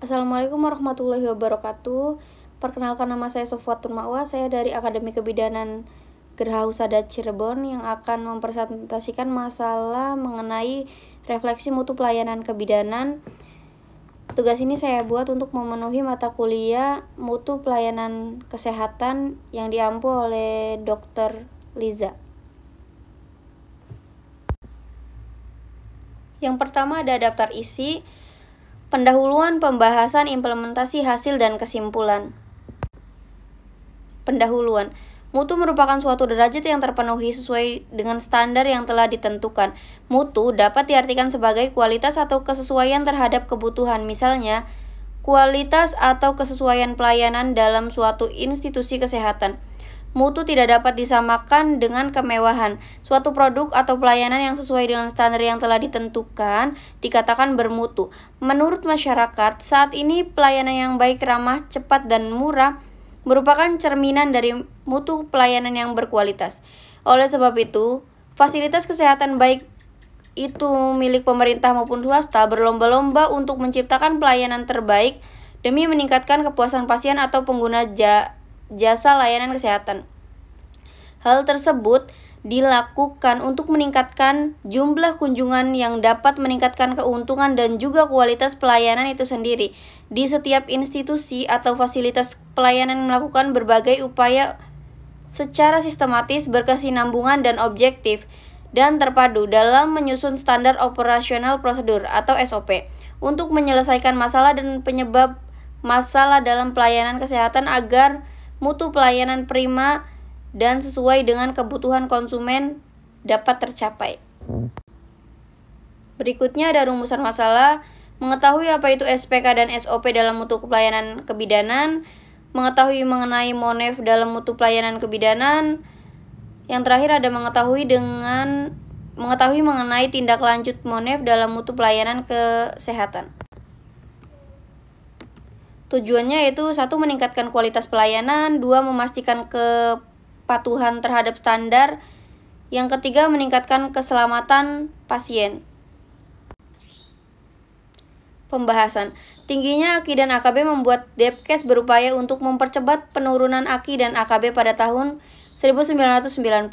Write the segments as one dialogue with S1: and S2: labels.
S1: Assalamualaikum warahmatullahi wabarakatuh. Perkenalkan, nama saya Sofwatul Ma'wa. Saya dari Akademi Kebidanan Geraha Husada Cirebon yang akan mempresentasikan masalah mengenai refleksi mutu pelayanan kebidanan. Tugas ini saya buat untuk memenuhi mata kuliah mutu pelayanan kesehatan yang diampu oleh Dr. Liza. Yang pertama ada daftar isi, pendahuluan, pembahasan, implementasi, hasil, dan kesimpulan. Pendahuluan. Mutu merupakan suatu derajat yang terpenuhi sesuai dengan standar yang telah ditentukan. Mutu dapat diartikan sebagai kualitas atau kesesuaian terhadap kebutuhan, misalnya kualitas atau kesesuaian pelayanan dalam suatu institusi kesehatan. Mutu tidak dapat disamakan dengan kemewahan. Suatu produk atau pelayanan yang sesuai dengan standar yang telah ditentukan dikatakan bermutu. Menurut masyarakat, saat ini pelayanan yang baik, ramah, cepat, dan murah merupakan cerminan dari mutu pelayanan yang berkualitas. Oleh sebab itu, fasilitas kesehatan baik itu milik pemerintah maupun swasta berlomba-lomba untuk menciptakan pelayanan terbaik demi meningkatkan kepuasan pasien atau pengguna jasa layanan kesehatan. Hal tersebut dilakukan untuk meningkatkan jumlah kunjungan yang dapat meningkatkan keuntungan dan juga kualitas pelayanan itu sendiri. Di setiap institusi atau fasilitas pelayanan melakukan berbagai upaya secara sistematis, berkesinambungan, dan objektif dan terpadu dalam menyusun standar operasional prosedur atau SOP untuk menyelesaikan masalah dan penyebab masalah dalam pelayanan kesehatan agar mutu pelayanan prima dan sesuai dengan kebutuhan konsumen dapat tercapai. Berikutnya ada rumusan masalah, mengetahui apa itu SPK dan SOP dalam mutu pelayanan kebidanan, mengetahui mengenai MONEF dalam mutu pelayanan kebidanan. Yang terakhir ada mengetahui mengenai tindak lanjut MONEF dalam mutu pelayanan kesehatan. Tujuannya yaitu 1. Meningkatkan kualitas pelayanan, 2. Memastikan kepatuhan terhadap standar, yang ketiga meningkatkan keselamatan pasien. Pembahasan. Tingginya AKI dan AKB membuat Depkes berupaya untuk mempercepat penurunan AKI dan AKB pada tahun 1990.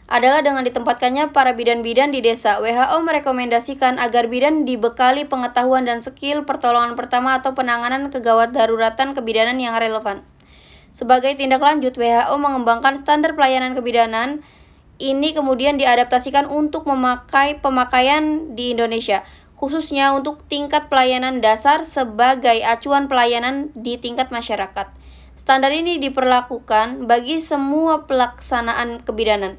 S1: Adalah dengan ditempatkannya para bidan-bidan di desa. WHO merekomendasikan agar bidan dibekali pengetahuan dan skill pertolongan pertama atau penanganan kegawat daruratan kebidanan yang relevan. Sebagai tindak lanjut, WHO mengembangkan standar pelayanan kebidanan. Ini kemudian diadaptasikan untuk pemakaian di Indonesia, khususnya untuk tingkat pelayanan dasar sebagai acuan pelayanan di tingkat masyarakat. Standar ini diperlakukan bagi semua pelaksanaan kebidanan.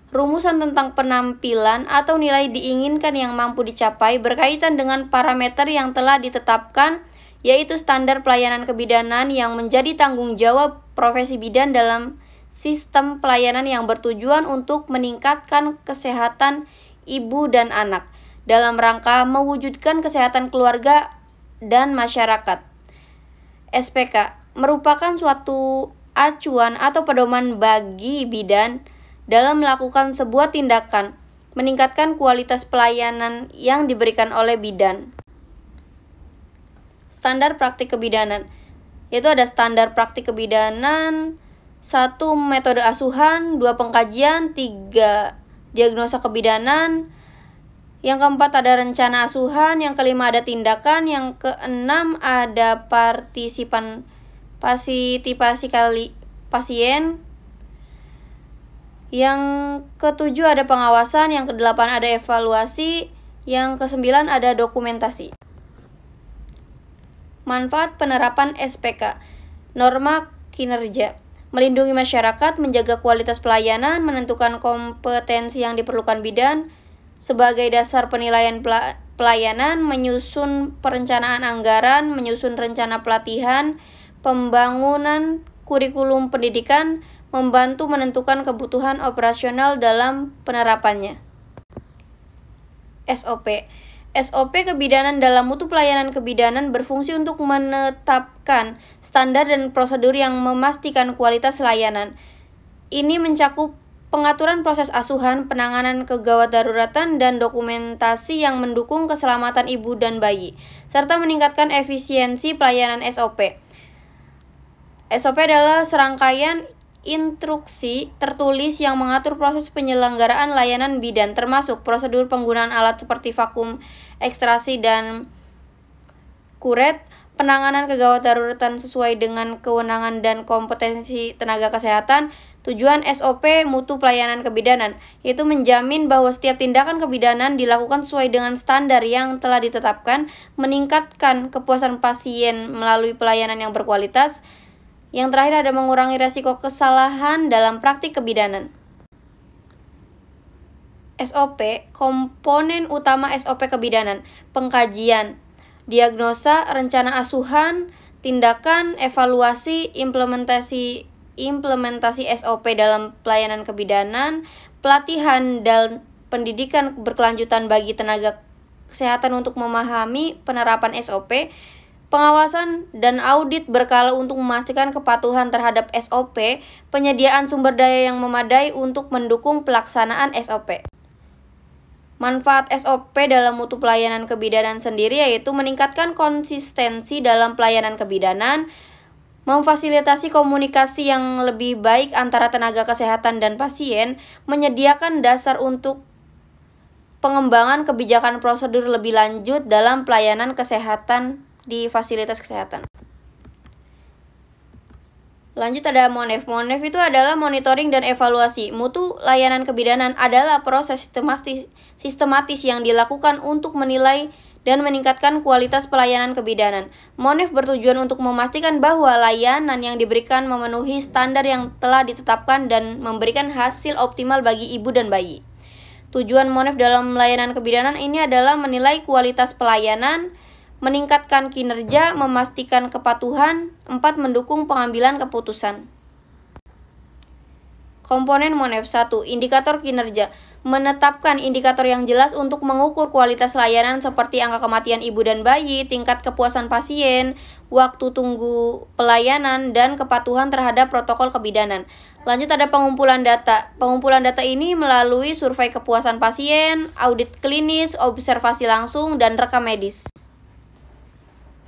S1: Rumusan tentang penampilan atau nilai diinginkan yang mampu dicapai berkaitan dengan parameter yang telah ditetapkan, yaitu standar pelayanan kebidanan yang menjadi tanggung jawab profesi bidan dalam sistem pelayanan yang bertujuan untuk meningkatkan kesehatan ibu dan anak dalam rangka mewujudkan kesehatan keluarga dan masyarakat. SPK merupakan suatu acuan atau pedoman bagi bidan dalam melakukan sebuah tindakan, meningkatkan kualitas pelayanan yang diberikan oleh bidan. Standar praktik kebidanan, yaitu ada standar praktik kebidanan, 1. Metode asuhan, 2. Pengkajian, 3. Diagnosa kebidanan, yang keempat ada rencana asuhan, yang kelima ada tindakan, yang keenam ada partisipasi pasien, yang ketujuh ada pengawasan, yang kedelapan ada evaluasi, yang kesembilan ada dokumentasi. Manfaat penerapan SPK. Norma kinerja. Melindungi masyarakat, menjaga kualitas pelayanan, menentukan kompetensi yang diperlukan bidan sebagai dasar penilaian pelayanan, menyusun perencanaan anggaran, menyusun rencana pelatihan, pembangunan kurikulum pendidikan, membantu menentukan kebutuhan operasional dalam penerapannya. SOP. SOP kebidanan dalam mutu pelayanan kebidanan berfungsi untuk menetapkan standar dan prosedur yang memastikan kualitas layanan. Ini mencakup pengaturan proses asuhan, penanganan kegawat daruratan, dan dokumentasi yang mendukung keselamatan ibu dan bayi, serta meningkatkan efisiensi pelayanan SOP. SOP adalah serangkaian instruksi tertulis yang mengatur proses penyelenggaraan layanan bidan, termasuk prosedur penggunaan alat seperti vakum ekstraksi dan kuret, penanganan kegawat daruratan sesuai dengan kewenangan dan kompetensi tenaga kesehatan. Tujuan SOP mutu pelayanan kebidanan, yaitu menjamin bahwa setiap tindakan kebidanan dilakukan sesuai dengan standar yang telah ditetapkan, meningkatkan kepuasan pasien melalui pelayanan yang berkualitas. Yang terakhir ada mengurangi resiko kesalahan dalam praktik kebidanan. SOP, komponen utama SOP kebidanan: pengkajian, diagnosa, rencana asuhan, tindakan, evaluasi, implementasi SOP dalam pelayanan kebidanan, pelatihan dan pendidikan berkelanjutan bagi tenaga kesehatan untuk memahami penerapan SOP, pengawasan dan audit berkala untuk memastikan kepatuhan terhadap SOP, penyediaan sumber daya yang memadai untuk mendukung pelaksanaan SOP. Manfaat SOP dalam mutu pelayanan kebidanan sendiri yaitu meningkatkan konsistensi dalam pelayanan kebidanan, memfasilitasi komunikasi yang lebih baik antara tenaga kesehatan dan pasien, menyediakan dasar untuk pengembangan kebijakan prosedur lebih lanjut dalam pelayanan kesehatan di fasilitas kesehatan. Lanjut ada MONEF. MONEF itu adalah monitoring dan evaluasi. Mutu layanan kebidanan adalah proses sistematis yang dilakukan untuk menilai dan meningkatkan kualitas pelayanan kebidanan. MONEF bertujuan untuk memastikan bahwa layanan yang diberikan memenuhi standar yang telah ditetapkan dan memberikan hasil optimal bagi ibu dan bayi. Tujuan MONEF dalam layanan kebidanan ini adalah menilai kualitas pelayanan, meningkatkan kinerja, memastikan kepatuhan, 4. Mendukung pengambilan keputusan. Komponen MONEF. 1. Indikator kinerja. Menetapkan indikator yang jelas untuk mengukur kualitas layanan seperti angka kematian ibu dan bayi, tingkat kepuasan pasien, waktu tunggu pelayanan, dan kepatuhan terhadap protokol kebidanan. Lanjut ada pengumpulan data. Pengumpulan data ini melalui survei kepuasan pasien, audit klinis, observasi langsung, dan rekam medis.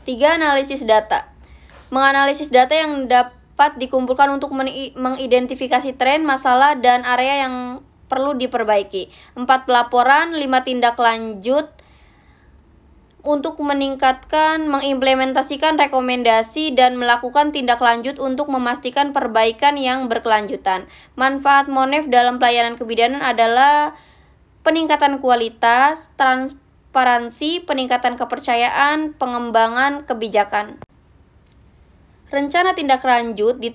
S1: 3. Analisis data. Menganalisis data yang dapat dikumpulkan untuk mengidentifikasi tren, masalah, dan area yang perlu diperbaiki. 4. Pelaporan. 5. Tindak lanjut untuk mengimplementasikan rekomendasi dan melakukan tindak lanjut untuk memastikan perbaikan yang berkelanjutan. Manfaat MONEF dalam pelayanan kebidanan adalah peningkatan kualitas, transparansi, peningkatan kepercayaan, pengembangan kebijakan. Rencana tindak lanjut di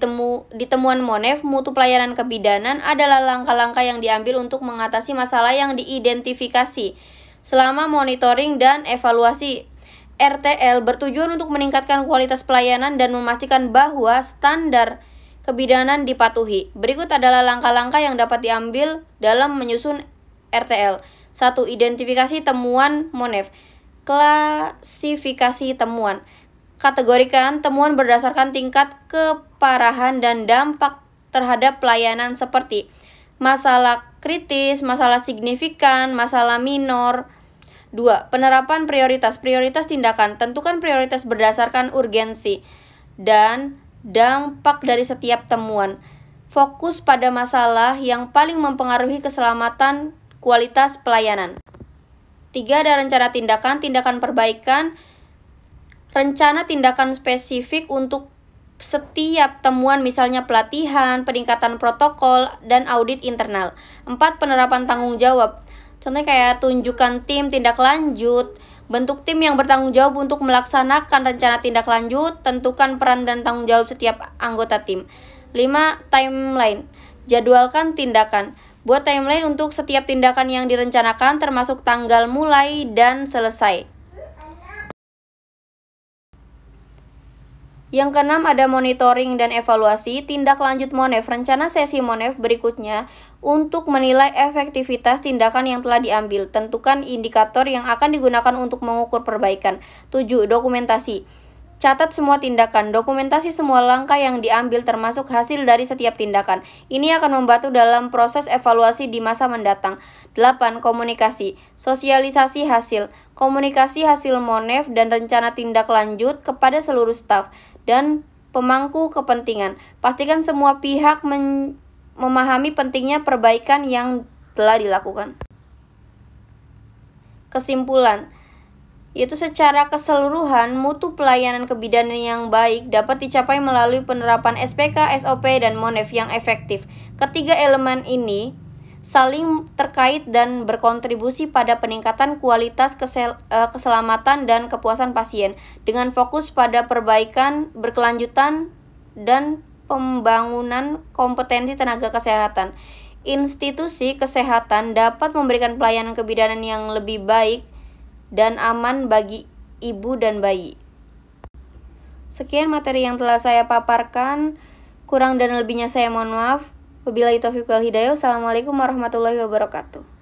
S1: temuan MONEF mutu pelayanan kebidanan adalah langkah-langkah yang diambil untuk mengatasi masalah yang diidentifikasi selama monitoring dan evaluasi. RTL bertujuan untuk meningkatkan kualitas pelayanan dan memastikan bahwa standar kebidanan dipatuhi. Berikut adalah langkah-langkah yang dapat diambil dalam menyusun RTL. 1. Identifikasi temuan MONEF. Klasifikasi temuan. Kategorikan temuan berdasarkan tingkat keparahan dan dampak terhadap pelayanan seperti masalah kritis, masalah signifikan, masalah minor. 2. Penerapan prioritas. Prioritas tindakan. Tentukan prioritas berdasarkan urgensi dan dampak dari setiap temuan. Fokus pada masalah yang paling mempengaruhi keselamatan kualitas pelayanan. 3. Ada rencana tindakan, tindakan perbaikan, rencana tindakan spesifik untuk setiap temuan, misalnya pelatihan, peningkatan protokol, dan audit internal. 4. Penerapan tanggung jawab. Contohnya kayak tunjukkan tim tindak lanjut, bentuk tim yang bertanggung jawab untuk melaksanakan rencana tindak lanjut, tentukan peran dan tanggung jawab setiap anggota tim. 5. Timeline. Jadwalkan tindakan. Buat timeline untuk setiap tindakan yang direncanakan, termasuk tanggal mulai dan selesai. Yang keenam ada monitoring dan evaluasi. Tindak lanjut MONEF. Rencana sesi MONEF berikutnya untuk menilai efektivitas tindakan yang telah diambil. Tentukan indikator yang akan digunakan untuk mengukur perbaikan. 7. Dokumentasi. Catat semua tindakan, dokumentasi semua langkah yang diambil termasuk hasil dari setiap tindakan. Ini akan membantu dalam proses evaluasi di masa mendatang. 8. Komunikasi. Sosialisasi hasil. Komunikasi hasil MONEF dan rencana tindak lanjut kepada seluruh staf dan pemangku kepentingan. Pastikan semua pihak memahami pentingnya perbaikan yang telah dilakukan. Kesimpulan, yaitu secara keseluruhan, mutu pelayanan kebidanan yang baik dapat dicapai melalui penerapan SPK, SOP, dan MONEF yang efektif. Ketiga elemen ini saling terkait dan berkontribusi pada peningkatan kualitas keselamatan dan kepuasan pasien, dengan fokus pada perbaikan berkelanjutan dan pembangunan kompetensi tenaga kesehatan. Institusi kesehatan dapat memberikan pelayanan kebidanan yang lebih baik dan aman bagi ibu dan bayi. Sekian materi yang telah saya paparkan. Kurang dan lebihnya saya mohon maaf. Wabillahi taufiq wal hidayah. Wassalamualaikum warahmatullahi wabarakatuh.